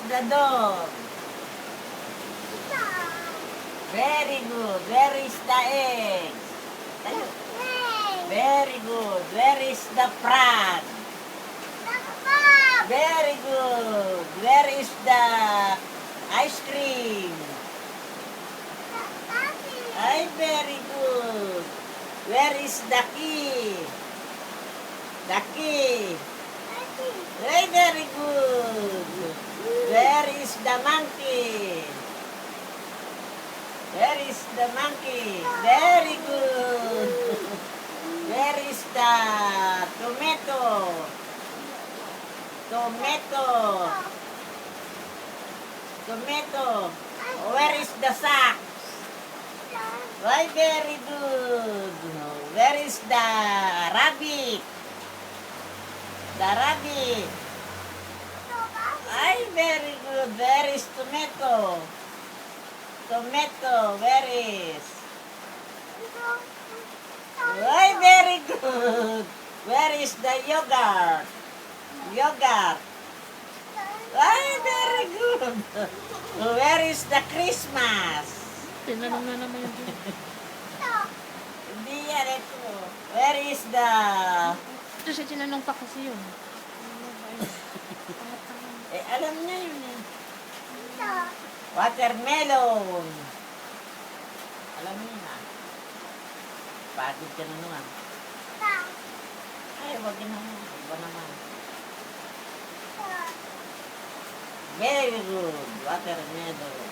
the dog? Very good. Where is the egg? Tayo. Very good. Where is the frog? Very good. Where is the ice cream? Ay, very good. Where is the key? The key. Ay, very good. Where is the monkey? Where is the monkey? Very good. Where is the tomato? Tomato. Tomato. Where is the sack? Why, very good. Where is the rabbit? The rabbit. Ay, very good. Where is tomato? Tomato, where is? Ay, very good. Where is the yogurt? Yogurt. Ay, very good. Where is the Christmas? Tinanong na naman yun. Hindi yan ito. Where is the... Ito siya, tinanong pa kasi yun. alam niya yun eh. Watermelon. Alam niya na. Pagod ka na naman. Ay, wag na naman. Iba naman. Very good. Watermelon.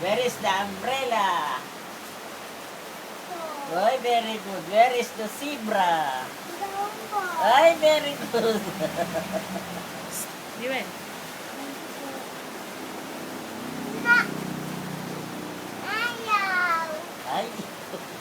Where is the umbrella? Ay, very good. Where is the zebra? Ay, very good. Di ba eh?